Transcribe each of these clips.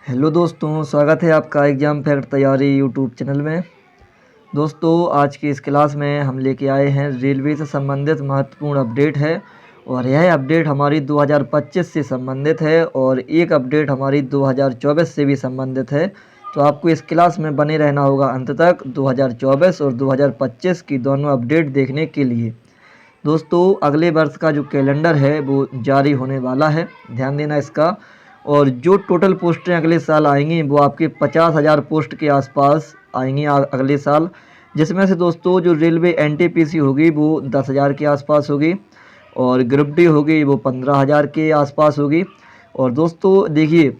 Hello दोस्तों, स्वागत है आपका एग्ज़ाम फैक्ट तैयारी यूट्यूब चैनल में। दोस्तों, आज की इस क्लास में हम लेके आए हैं रेलवे से संबंधित महत्वपूर्ण अपडेट है और यह अपडेट हमारी 2025 से संबंधित है और एक अपडेट हमारी 2024 से भी संबंधित है। तो आपको इस क्लास में बने रहना होगा अंत तक 2024 और 2025 की दोनों अपडेट देखने के लिए। दोस्तों, अगले वर्ष का जो कैलेंडर है वो जारी होने वाला है, ध्यान देना इसका। और जो टोटल पोस्टें अगले साल आएंगी वो आपके 50,000 पोस्ट के आसपास आएंगी अगले साल, जिसमें से दोस्तों जो रेलवे एनटीपीसी होगी वो 10,000 के आसपास होगी और ग्रुप डी होगी वो 15,000 के आसपास होगी। और दोस्तों देखिए,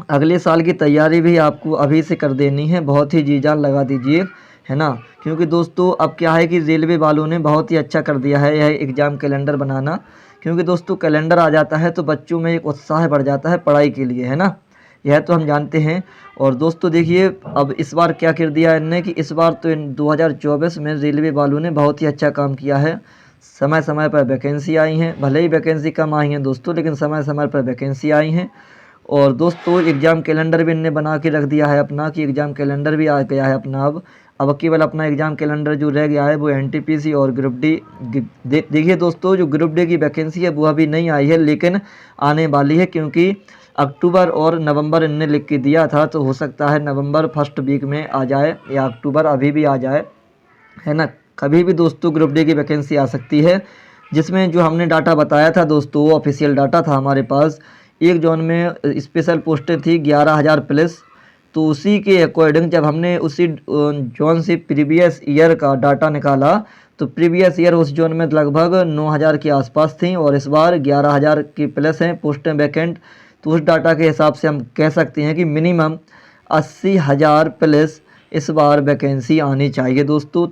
अगले साल की तैयारी भी आपको अभी से कर देनी है, बहुत ही जी जान लगा दीजिए, है ना। क्योंकि दोस्तों अब क्या है कि रेलवे वालों ने बहुत ही अच्छा कर दिया है यह एग्ज़ाम कैलेंडर बनाना। क्योंकि दोस्तों कैलेंडर आ जाता है तो बच्चों में एक उत्साह बढ़ जाता है पढ़ाई के लिए, है ना, यह तो हम जानते हैं। और दोस्तों देखिए, अब इस बार क्या कर दिया इनने कि इस बार तो 2024 में रेलवे वालों ने बहुत ही अच्छा काम किया है। समय समय पर वैकेंसी आई हैं, भले ही वैकेंसी कम आई हैं दोस्तों, लेकिन समय समय पर वैकेंसी आई हैं। और दोस्तों एग्ज़ाम कैलेंडर भी इनने बना के रख दिया है अपना, कि एग्ज़ाम कैलेंडर भी आ गया है अपना। अब केवल अपना एग्ज़ाम कैलेंडर जो रह गया है वो एनटीपीसी और ग्रुप डी। देखिए दोस्तों, जो ग्रुप डी की वैकेंसी है वो अभी नहीं आई है, लेकिन आने वाली है। क्योंकि अक्टूबर और नवंबर इनने लिख के दिया था, तो हो सकता है नवंबर फर्स्ट वीक में आ जाए या अक्टूबर अभी भी आ जाए, है ना। कभी भी दोस्तों ग्रुप डी की वैकेंसी आ सकती है। जिसमें जो हमने डाटा बताया था दोस्तों, वो ऑफिशियल डाटा था हमारे पास। एक जोन में स्पेशल पोस्टें थी 11,000 प्लस। तो उसी के अकॉर्डिंग जब हमने उसी जोन से प्रीवियस ईयर का डाटा निकाला, तो प्रीवियस ईयर उस जोन में लगभग 9,000 के आसपास थी और इस बार 11,000 की प्लस हैं पोस्टें वैकेंट। तो उस डाटा के हिसाब से हम कह सकते हैं कि मिनिमम 80,000 प्लस इस बार वैकेंसी आनी चाहिए दोस्तों।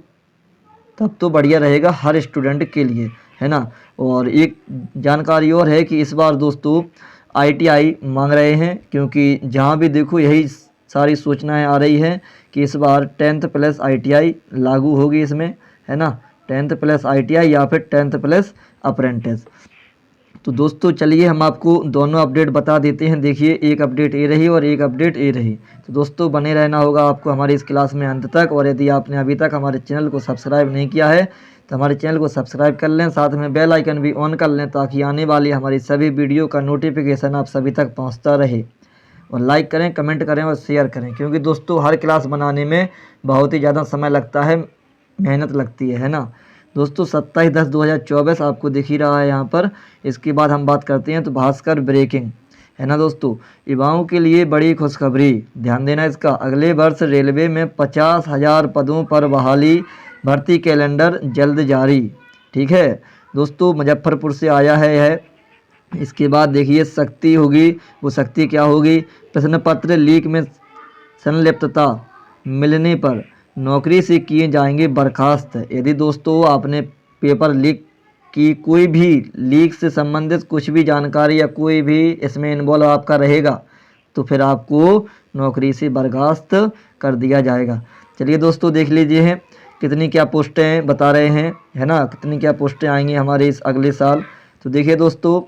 तब तो बढ़िया रहेगा हर स्टूडेंट के लिए, है ना। और एक जानकारी और है कि इस बार दोस्तों आईटीआई मांग रहे हैं, क्योंकि जहाँ भी देखो यही सारी सूचनाएं आ रही हैं कि इस बार 10th प्लस आईटीआई लागू होगी इसमें, है ना। 10th प्लस आईटीआई या फिर 10th प्लस अप्रेंटिस। तो दोस्तों चलिए हम आपको दोनों अपडेट बता देते हैं। देखिए, एक अपडेट ये रही और एक अपडेट ये रही। तो दोस्तों बने रहना होगा आपको हमारी इस क्लास में अंत तक। और यदि आपने अभी तक हमारे चैनल को सब्सक्राइब नहीं किया है तो हमारे चैनल को सब्सक्राइब कर लें, साथ में बेल आइकन भी ऑन कर लें, ताकि आने वाली हमारी सभी वीडियो का नोटिफिकेशन आप सभी तक पहुँचता रहे। और लाइक करें, कमेंट करें और शेयर करें, क्योंकि दोस्तों हर क्लास बनाने में बहुत ही ज़्यादा समय लगता है, मेहनत लगती है ना। दोस्तों 27/10/2024 आपको दिख ही रहा है यहाँ पर। इसके बाद हम बात करते हैं तो भास्कर ब्रेकिंग, है ना दोस्तों। युवाओं के लिए बड़ी खुशखबरी, ध्यान देना इसका। अगले वर्ष रेलवे में 50,000 पदों पर बहाली, भर्ती कैलेंडर जल्द जारी। ठीक है दोस्तों, मुजफ्फरपुर से आया है यह। इसके बाद देखिए शक्ति होगी, वो शक्ति क्या होगी, प्रश्न पत्र लीक में संलिप्तता मिलने पर नौकरी से किए जाएंगे बर्खास्त। यदि दोस्तों आपने पेपर लीक की, कोई भी लीक से संबंधित कुछ भी जानकारी या कोई भी इसमें इन्वॉल्व आपका रहेगा, तो फिर आपको नौकरी से बर्खास्त कर दिया जाएगा। चलिए दोस्तों देख लीजिए हैं कितनी क्या पोस्टें बता रहे हैं, है ना, कितनी क्या पोस्टें आएंगी हमारे इस अगले साल। तो देखिए दोस्तों,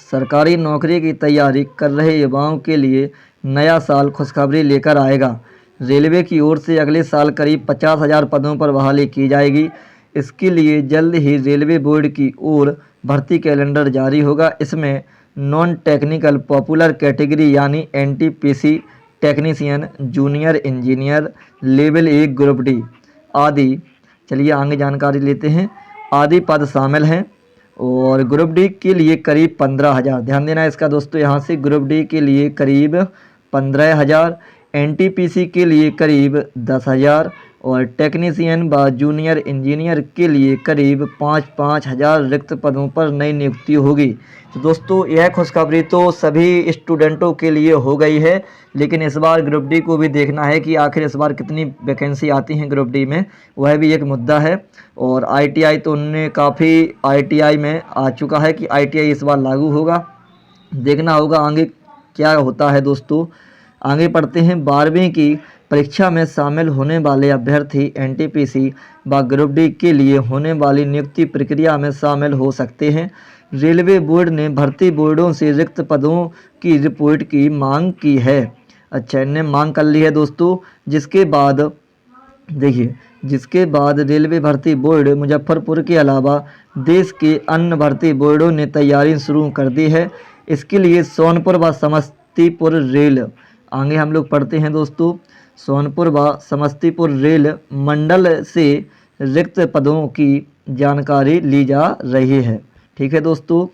सरकारी नौकरी की तैयारी कर रहे युवाओं के लिए नया साल खुशखबरी लेकर आएगा। रेलवे की ओर से अगले साल करीब 50,000 पदों पर बहाली की जाएगी। इसके लिए जल्द ही रेलवे बोर्ड की ओर भर्ती कैलेंडर जारी होगा। इसमें नॉन टेक्निकल पॉपुलर कैटेगरी यानी NTPC, technician, junior engineer, level 1 group D आदि, चलिए आगे जानकारी लेते हैं, आदि पद शामिल हैं। और ग्रुप डी के लिए करीब 15,000, ध्यान देना इसका दोस्तों, यहाँ से ग्रुप डी के लिए करीब 15,000, एनटीपीसी के लिए करीब 10,000 और टेक्नीशियन व जूनियर इंजीनियर के लिए करीब 5-5 हज़ार रिक्त पदों पर नई नियुक्ति होगी। तो दोस्तों यह खुशखबरी तो सभी स्टूडेंटों के लिए हो गई है, लेकिन इस बार ग्रुप डी को भी देखना है कि आखिर इस बार कितनी वैकेंसी आती हैं ग्रुप डी में, वह भी एक मुद्दा है। और आईटीआई तो उनने काफ़ी आईटीआई में आ चुका है कि आईटीआई इस बार लागू होगा, देखना होगा आगे क्या होता है दोस्तों। आगे पढ़ते हैं, 12वीं की परीक्षा में शामिल होने वाले अभ्यर्थी एनटीपीसी व ग्रुप डी के लिए होने वाली नियुक्ति प्रक्रिया में शामिल हो सकते हैं। रेलवे बोर्ड ने भर्ती बोर्डों से रिक्त पदों की रिपोर्ट की मांग की है। अच्छा, इनने मांग कर ली है दोस्तों। जिसके बाद देखिए, जिसके बाद रेलवे भर्ती बोर्ड मुजफ्फरपुर के अलावा देश के अन्य भर्ती बोर्डों ने तैयारी शुरू कर दी है। इसके लिए सोनपुर व समस्तीपुर रेल, आगे हम लोग पढ़ते हैं दोस्तों, सोनपुर व समस्तीपुर रेल मंडल से रिक्त पदों की जानकारी ली जा रही है। ठीक है दोस्तों,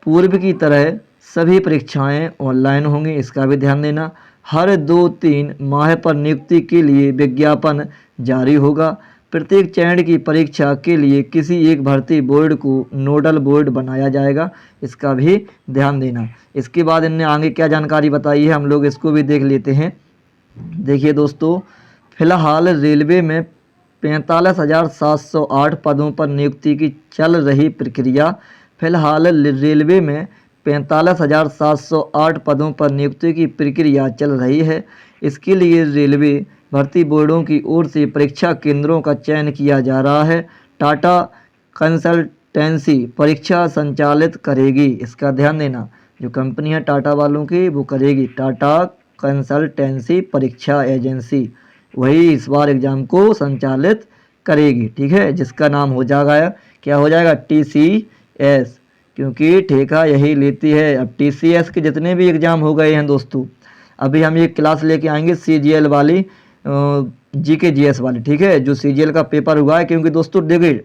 पूर्व की तरह सभी परीक्षाएं ऑनलाइन होंगी, इसका भी ध्यान देना। हर 2-3 माह पर नियुक्ति के लिए विज्ञापन जारी होगा। प्रत्येक चयन की परीक्षा के लिए किसी एक भर्ती बोर्ड को नोडल बोर्ड बनाया जाएगा, इसका भी ध्यान देना। इसके बाद इनने आगे क्या जानकारी बताई है, हम लोग इसको भी देख लेते हैं। देखिए दोस्तों, फिलहाल रेलवे में 45,708 पदों पर नियुक्ति की चल रही प्रक्रिया। फिलहाल रेलवे में 45,708 पदों पर नियुक्ति की प्रक्रिया चल रही है। इसके लिए रेलवे भर्ती बोर्डों की ओर से परीक्षा केंद्रों का चयन किया जा रहा है। टाटा कंसल्टेंसी परीक्षा संचालित करेगी, इसका ध्यान देना। जो कंपनी है टाटा वालों की, वो करेगी। टाटा कंसल्टेंसी परीक्षा एजेंसी, वही इस बार एग्ज़ाम को संचालित करेगी। ठीक है, जिसका नाम हो जाएगा, क्या हो जाएगा, TCS, क्योंकि ठेका यही लेती है। अब TCS के जितने भी एग्ज़ाम हो गए हैं दोस्तों, अभी हम ये क्लास लेके आएंगे CGL वाली, GK GS वाली। ठीक है, जो CGL का पेपर हुआ है, क्योंकि दोस्तों देखिए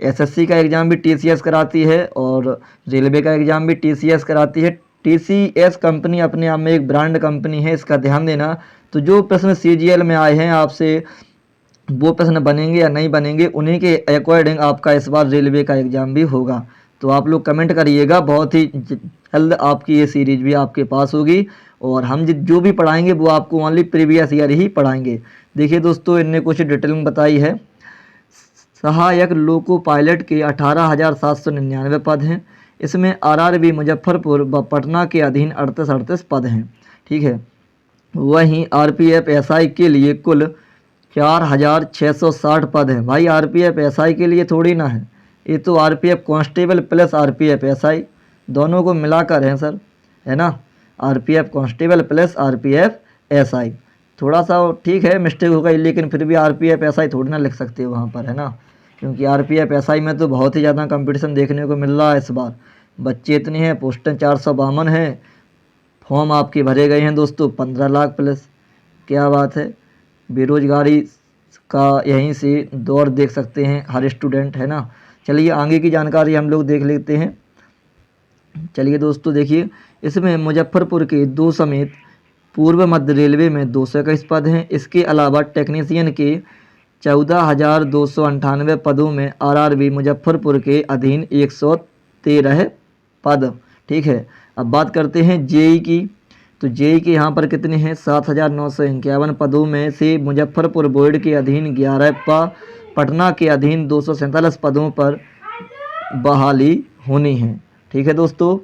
SSC का एग्ज़ाम भी TCS कराती है और रेलवे का एग्ज़ाम भी TCS कराती है। TCS कंपनी अपने आप में एक ब्रांड कंपनी है, इसका ध्यान देना। तो जो प्रश्न CGL में आए हैं आपसे, वो प्रश्न बनेंगे या नहीं बनेंगे, उन्हीं के अकॉर्डिंग आपका इस बार रेलवे का एग्ज़ाम भी होगा। तो आप लोग कमेंट करिएगा, बहुत ही जल्द आपकी ये सीरीज भी आपके पास होगी। और हम जो भी पढ़ाएंगे वो आपको ओनली प्रीवियस ईयर ही पढ़ाएंगे। देखिए दोस्तों, इनने कुछ डिटेलिंग बताई है। सहायक लोको पायलट के 18,799 पद हैं। इसमें RRB मुजफ्फरपुर व पटना के अधीन 38 पद हैं। ठीक है, वहीं RPF SI के लिए कुल 4,660 पद हैं। भाई RPF SI के लिए थोड़ी ना है, ये तो RPF constable plus RPF SI दोनों को मिलाकर है सर, है ना। RPF constable plus RPF SI, थोड़ा सा ठीक है मिस्टेक हो गई, लेकिन फिर भी RPF SI थोड़ी ना लिख सकते हो वहाँ पर, है ना। क्योंकि RPF SI में तो बहुत ही ज़्यादा कंपटीशन देखने को मिल रहा है इस बार। बच्चे इतने हैं, पोस्टें 452 हैं, फॉर्म आपके भरे गए हैं दोस्तों 15 लाख प्लस। क्या बात है, बेरोजगारी का यहीं से दौर देख सकते हैं हर स्टूडेंट, है ना। चलिए आगे की जानकारी हम लोग देख लेते हैं। चलिए दोस्तों देखिए, इसमें मुजफ्फरपुर के 2 समेत पूर्व मध्य रेलवे में 221 पद हैं। इसके अलावा टेक्नीशियन के 14,298 पदों में RRB मुजफ्फरपुर के अधीन 113 पद। ठीक है, अब बात करते हैं JEE की। तो JEE के यहाँ पर कितने हैं, 7,951 पदों में से मुजफ्फरपुर बोर्ड के अधीन 11 पटना के अधीन 247 पदों पर बहाली होनी है। ठीक है दोस्तों,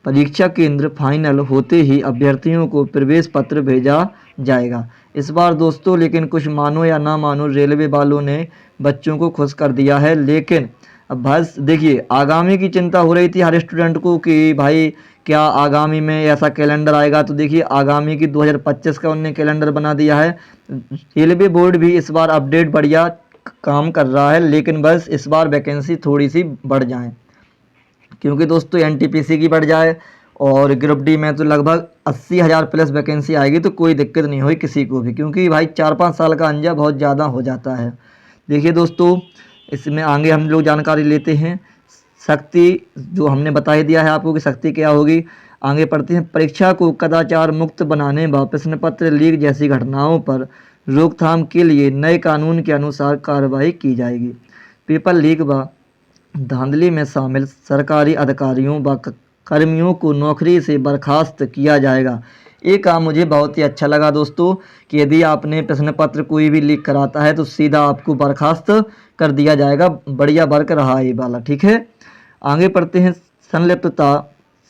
परीक्षा केंद्र फाइनल होते ही अभ्यर्थियों को प्रवेश पत्र भेजा जाएगा। इस बार दोस्तों, लेकिन कुछ मानो या ना मानो, रेलवे वालों ने बच्चों को खुश कर दिया है। लेकिन अब बस देखिए, आगामी की चिंता हो रही थी हर स्टूडेंट को कि भाई क्या आगामी में ऐसा कैलेंडर आएगा। तो देखिए, आगामी की 2025 का उन्होंने कैलेंडर बना दिया है। रेलवे बोर्ड भी इस बार अपडेट बढ़िया काम कर रहा है, लेकिन बस इस बार वैकेंसी थोड़ी सी बढ़ जाए, क्योंकि दोस्तों NTPC की बढ़ जाए और ग्रुप डी में तो लगभग 80,000 प्लस वैकेंसी आएगी, तो कोई दिक्कत नहीं होगी किसी को भी, क्योंकि भाई 4-5 साल का अंजा बहुत ज़्यादा हो जाता है। देखिए दोस्तों, इसमें आगे हम लोग जानकारी लेते हैं। शक्ति जो हमने बता ही दिया है आपको कि शक्ति क्या होगी। आगे पढ़ते हैं। परीक्षा को कदाचार मुक्त बनाने व प्रश्न पत्र लीक जैसी घटनाओं पर रोकथाम के लिए नए कानून के अनुसार कार्रवाई की जाएगी। पेपर लीक व धांधली में शामिल सरकारी अधिकारियों व कर्मियों को नौकरी से बर्खास्त किया जाएगा। ये काम मुझे बहुत ही अच्छा लगा दोस्तों, कि यदि आपने प्रश्न पत्र कोई भी लीक कराता है तो सीधा आपको बर्खास्त कर दिया जाएगा। बढ़िया वर्क रहा ये वाला। ठीक है, आगे पढ़ते हैं।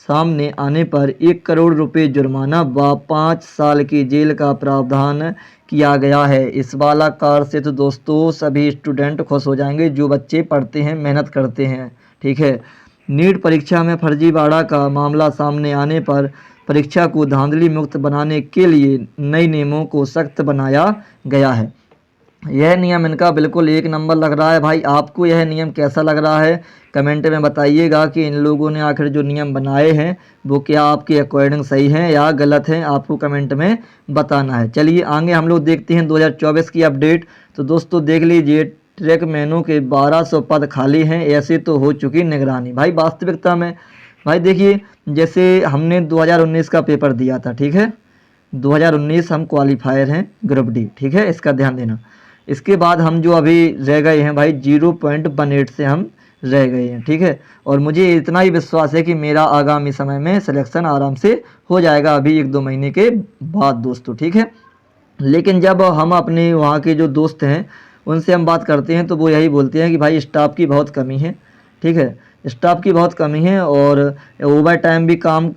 सामने आने पर 1 करोड़ रुपए जुर्माना व 5 साल की जेल का प्रावधान किया गया है। इस वाला कार से तो दोस्तों सभी स्टूडेंट खुश हो जाएंगे जो बच्चे पढ़ते हैं, मेहनत करते हैं। ठीक है। नीट परीक्षा में फर्जीवाड़ा का मामला सामने आने पर परीक्षा को धांधली मुक्त बनाने के लिए नए नियमों को सख्त बनाया गया है। यह नियम इनका बिल्कुल एक नंबर लग रहा है भाई। आपको यह नियम कैसा लग रहा है कमेंट में बताइएगा कि इन लोगों ने आखिर जो नियम बनाए हैं वो क्या आपके अकॉर्डिंग सही हैं या गलत हैं, आपको कमेंट में बताना है। चलिए आगे हम लोग देखते हैं 2024 की अपडेट। तो दोस्तों देख लीजिए, ट्रैक मैनों के 1200 पद खाली हैं, ऐसे तो हो चुकी निगरानी। भाई वास्तविकता में भाई देखिए, जैसे हमने 2019 का पेपर दिया था, ठीक है, 2019 हम क्वालिफायर हैं ग्रुप डी, ठीक है, इसका ध्यान देना। इसके बाद हम जो अभी रह गए हैं भाई 0.18 से हम रह गए हैं, ठीक है। और मुझे इतना ही विश्वास है कि मेरा आगामी समय में सिलेक्शन आराम से हो जाएगा, अभी 1-2 महीने के बाद दोस्तों, ठीक है। लेकिन जब हम अपने वहाँ के जो दोस्त हैं उनसे हम बात करते हैं तो वो यही बोलते हैं कि भाई स्टाफ की बहुत कमी है, ठीक है, स्टाफ की बहुत कमी है और ओवर टाइम भी काम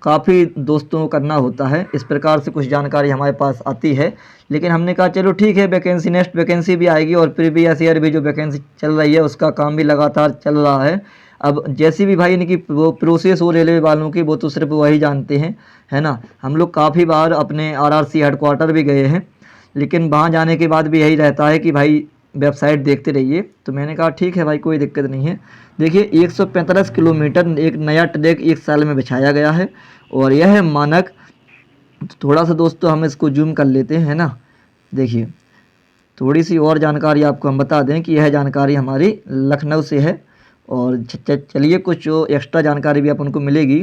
काफ़ी दोस्तों को करना होता है। इस प्रकार से कुछ जानकारी हमारे पास आती है। लेकिन हमने कहा चलो ठीक है, वैकेंसी नेक्स्ट वैकेंसी भी आएगी और प्रीवियस ईयर भी जो वैकेंसी चल रही है उसका काम भी लगातार चल रहा है। अब जैसी भी भाई इनकी वो प्रोसेस हो रेलवे वालों की वो तो सिर्फ वही जानते हैं, है ना। हम लोग काफ़ी बार अपने RRC हेडक्वार्टर भी गए हैं, लेकिन वहाँ जाने के बाद भी यही रहता है कि भाई वेबसाइट देखते रहिए। तो मैंने कहा ठीक है भाई, कोई दिक्कत नहीं है। देखिए 145 किलोमीटर एक नया ट्रैक 1 साल में बिछाया गया है और यह है मानक। थोड़ा सा दोस्तों हम इसको जूम कर लेते हैं ना। देखिए थोड़ी सी और जानकारी आपको हम बता दें कि यह जानकारी हमारी लखनऊ से है और चलिए कुछ एक्स्ट्रा जानकारी भी अपन को मिलेगी।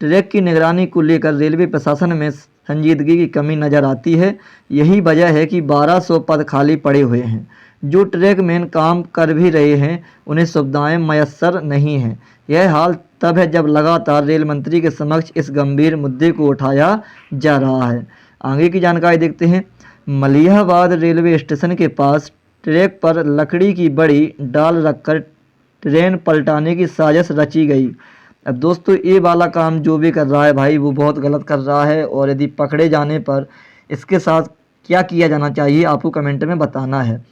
ट्रैक की निगरानी को लेकर रेलवे प्रशासन में संजीदगी की कमी नज़र आती है। यही वजह है कि 1200 पद खाली पड़े हुए हैं। जो ट्रैक मैन काम कर भी रहे हैं उन्हें सुविधाएं मयस्सर नहीं हैं। यह हाल तब है जब लगातार रेल मंत्री के समक्ष इस गंभीर मुद्दे को उठाया जा रहा है। आगे की जानकारी देखते हैं। मलिहाबाद रेलवे स्टेशन के पास ट्रैक पर लकड़ी की बड़ी डाल रखकर ट्रेन पलटाने की साजिश रची गई। अब दोस्तों ये वाला काम जो भी कर रहा है भाई वो बहुत गलत कर रहा है और यदि पकड़े जाने पर इसके साथ क्या किया जाना चाहिए आपको कमेंट में बताना है।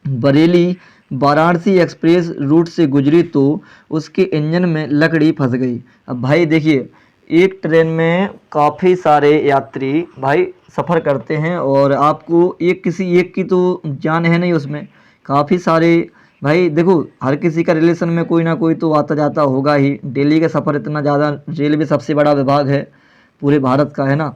बरेली वाराणसी एक्सप्रेस रूट से गुजरी तो उसके इंजन में लकड़ी फंस गई। अब भाई देखिए, एक ट्रेन में काफ़ी सारे यात्री भाई सफ़र करते हैं और आपको किसी एक की तो जान है नहीं, उसमें काफ़ी सारे भाई देखो हर किसी का रिलेशन में कोई ना कोई तो आता जाता होगा ही। डेली का सफ़र इतना ज़्यादा, रेलवे सबसे बड़ा विभाग है पूरे भारत का, है ना।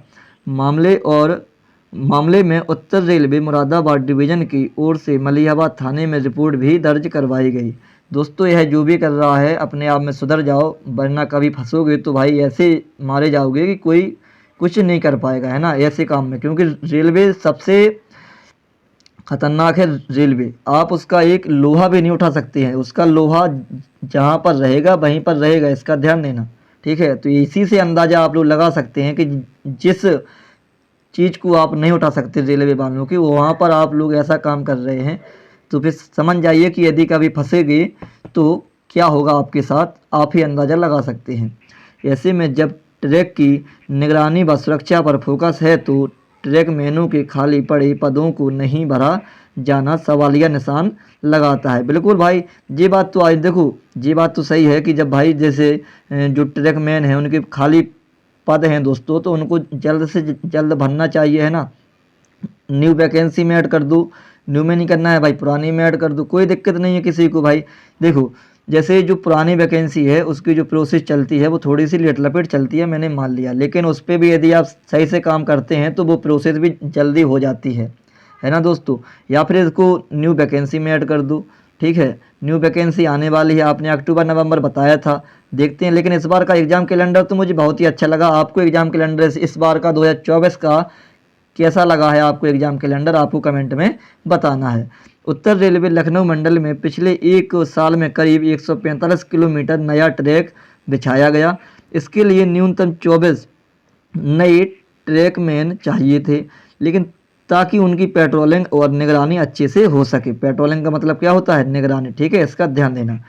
मामले में उत्तर रेलवे मुरादाबाद डिवीज़न की ओर से मलिहाबाद थाने में रिपोर्ट भी दर्ज करवाई गई। दोस्तों यह जो भी कर रहा है अपने आप में सुधर जाओ, वरना कभी फंसोगे तो भाई ऐसे मारे जाओगे कि कोई कुछ नहीं कर पाएगा, है ना, ऐसे काम में। क्योंकि रेलवे सबसे ख़तरनाक है रेलवे। आप उसका एक लोहा भी नहीं उठा सकते हैं, उसका लोहा जहाँ पर रहेगा वहीं पर रहेगा, इसका ध्यान देना, ठीक है। तो इसी से अंदाज़ा आप लोग लगा सकते हैं कि जिस चीज़ को आप नहीं उठा सकते रेलवे वालों की, वहाँ पर आप लोग ऐसा काम कर रहे हैं। तो फिर समझ जाइए कि यदि कभी फंसेगी तो क्या होगा आपके साथ, आप ही अंदाज़ा लगा सकते हैं। ऐसे में जब ट्रैक की निगरानी व सुरक्षा पर फोकस है तो ट्रैक मैनों के खाली पड़े पदों को नहीं भरा जाना सवालिया निशान लगाता है। बिल्कुल भाई, ये बात तो आज देखो, ये बात तो सही है कि जब भाई जैसे जो ट्रैक मैन हैं उनके खाली पद हैं दोस्तों, तो उनको जल्द से जल्द भरना चाहिए, है ना। न्यू वैकेंसी में ऐड कर दो, न्यू में नहीं करना है भाई, पुरानी में ऐड कर दो, कोई दिक्कत नहीं है किसी को। भाई देखो जैसे जो पुरानी वैकेंसी है उसकी जो प्रोसेस चलती है वो थोड़ी सी लेट लपेट चलती है, मैंने मान लिया, लेकिन उस पर भी यदि आप सही से काम करते हैं तो वो प्रोसेस भी जल्दी हो जाती है ना दोस्तों। या फिर इसको न्यू वैकेंसी में ऐड कर दो, ठीक है। न्यू वैकेंसी आने वाली है, आपने अक्टूबर नवंबर बताया था, देखते हैं। लेकिन इस बार का एग्ज़ाम कैलेंडर तो मुझे बहुत ही अच्छा लगा। आपको एग्ज़ाम कैलेंडर इस बार का 2024 का कैसा लगा है आपको एग्ज़ाम कैलेंडर, आपको कमेंट में बताना है। उत्तर रेलवे लखनऊ मंडल में पिछले 1 साल में करीब 145 किलोमीटर नया ट्रैक बिछाया गया। इसके लिए न्यूनतम 24 नए ट्रैकमैन चाहिए थे, लेकिन ताकि उनकी पेट्रोलिंग और निगरानी अच्छे से हो सके। पेट्रोलिंग का मतलब क्या होता है, निगरानी, ठीक है, इसका ध्यान देना।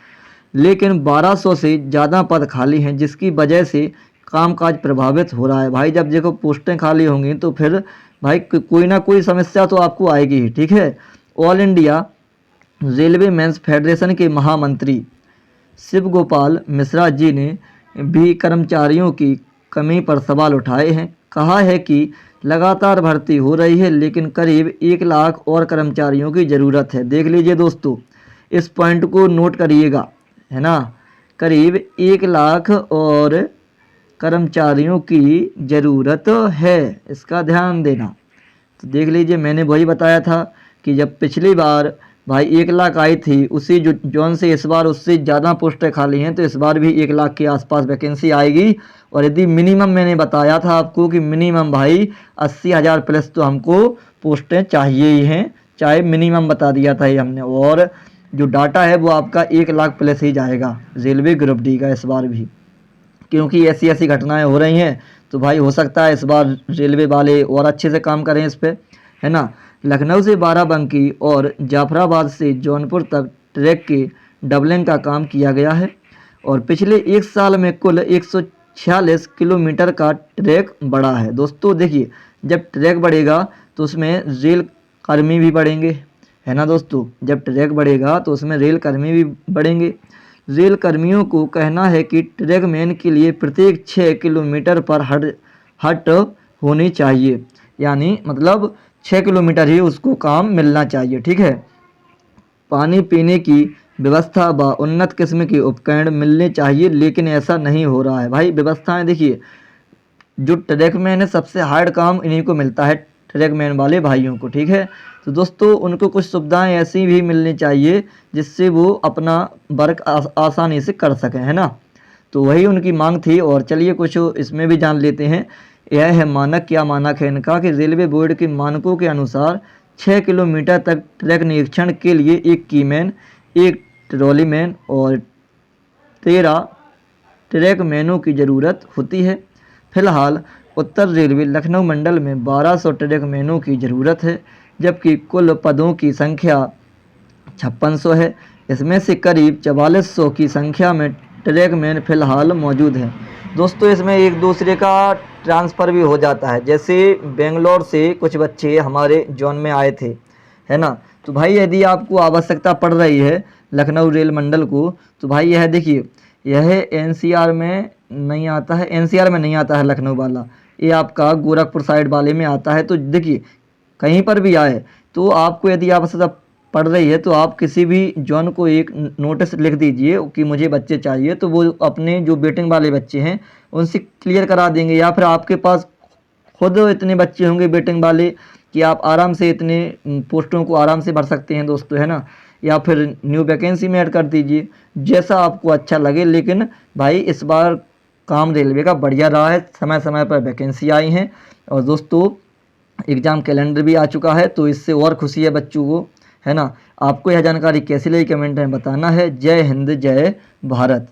लेकिन 1200 से ज़्यादा पद खाली हैं, जिसकी वजह से कामकाज प्रभावित हो रहा है। भाई जब देखो पोस्टें खाली होंगी तो फिर भाई कोई ना कोई समस्या तो आपको आएगी ही, ठीक है। All India Railway Men's Federation के महामंत्री शिव गोपाल मिश्रा जी ने भी कर्मचारियों की कमी पर सवाल उठाए हैं। कहा है कि लगातार भर्ती हो रही है, लेकिन करीब 1 लाख और कर्मचारियों की ज़रूरत है। देख लीजिए दोस्तों, इस पॉइंट को नोट करिएगा, है ना। करीब 1 लाख और कर्मचारियों की ज़रूरत है, इसका ध्यान देना। तो देख लीजिए, मैंने वही बताया था कि जब पिछली बार भाई 1 लाख आई थी, उसी जो जौन से इस बार उससे ज़्यादा पोस्टें खाली हैं, तो इस बार भी 1 लाख के आसपास वैकेंसी आएगी। और यदि मिनिमम, मैंने बताया था आपको कि मिनिमम भाई 80,000 प्लस तो हमको पोस्टें चाहिए ही हैं, चाहे मिनिमम बता दिया था ये हमने। और जो डाटा है वो आपका 1 लाख प्लस ही जाएगा रेलवे ग्रुप डी का इस बार भी, क्योंकि ऐसी ऐसी घटनाएं हो रही हैं। तो भाई हो सकता है इस बार रेलवे वाले और अच्छे से काम करें इस पर, है ना। लखनऊ से बाराबंकी और जाफराबाद से जौनपुर तक ट्रैक के डबलिंग का काम किया गया है। और पिछले 1 साल में कुल 146 किलोमीटर का ट्रैक बढ़ा है। दोस्तों देखिए, जब ट्रैक बढ़ेगा तो उसमें रेल कर्मी भी बढ़ेंगे, है ना दोस्तों। जब ट्रैक बढ़ेगा तो उसमें रेल कर्मी भी बढ़ेंगे। रेल कर्मियों को कहना है कि ट्रैकमैन के लिए प्रत्येक 6 किलोमीटर पर हट होनी चाहिए, यानी मतलब 6 किलोमीटर ही उसको काम मिलना चाहिए, ठीक है। पानी पीने की व्यवस्था व उन्नत किस्म के उपकरण मिलने चाहिए, लेकिन ऐसा नहीं हो रहा है। भाई व्यवस्थाएं देखिए, जो ट्रैकमैन है सबसे हार्ड काम इन्हीं को मिलता है, ट्रैकमैन वाले भाइयों को, ठीक है। तो दोस्तों उनको कुछ सुविधाएं ऐसी भी मिलनी चाहिए जिससे वो अपना वर्क आसानी से कर सकें, है ना। तो वही उनकी मांग थी। और चलिए कुछ इसमें भी जान लेते हैं। यह है मानक, क्या मानक है इनका कि रेलवे बोर्ड के मानकों के अनुसार 6 किलोमीटर तक ट्रैक निरीक्षण के लिए 1 कीमैन, 1 ट्रॉलीमैन और 13 ट्रैकमैनों की ज़रूरत होती है। फिलहाल उत्तर रेलवे लखनऊ मंडल में 1200 ट्रैकमैनों की ज़रूरत है, जबकि कुल पदों की संख्या 5600 है। इसमें से करीब 4400 की संख्या में ट्रैकमैन फिलहाल मौजूद हैं। दोस्तों इसमें एक दूसरे का ट्रांसफ़र भी हो जाता है, जैसे बेंगलोर से कुछ बच्चे हमारे जोन में आए थे, है ना। तो भाई यदि आपको आवश्यकता पड़ रही है लखनऊ रेल मंडल को, तो भाई यह देखिए, यह एनसीआर में नहीं आता है, एनसीआर में नहीं आता है लखनऊ वाला, ये आपका गोरखपुर साइड वाले में आता है। तो देखिए कहीं पर भी आए तो आपको यदि आवश्यकता पड़ रही है तो आप किसी भी जॉन को एक नोटिस लिख दीजिए कि मुझे बच्चे चाहिए, तो वो अपने जो वेटिंग वाले बच्चे हैं उनसे क्लियर करा देंगे। या फिर आपके पास खुद इतने बच्चे होंगे वेटिंग वाले कि आप आराम से इतने पोस्टों को आराम से भर सकते हैं दोस्तों, है ना। या फिर न्यू वैकेंसी में ऐड कर दीजिए, जैसा आपको अच्छा लगे। लेकिन भाई इस बार काम रेलवे का बढ़िया रहा है, समय समय पर वैकेंसी आई हैं। और दोस्तों एग्ज़ाम कैलेंडर भी आ चुका है, तो इससे और खुशी है बच्चों को, है ना। आपको यह जानकारी कैसी लगी कमेंट में बताना है। जय हिंद, जय भारत।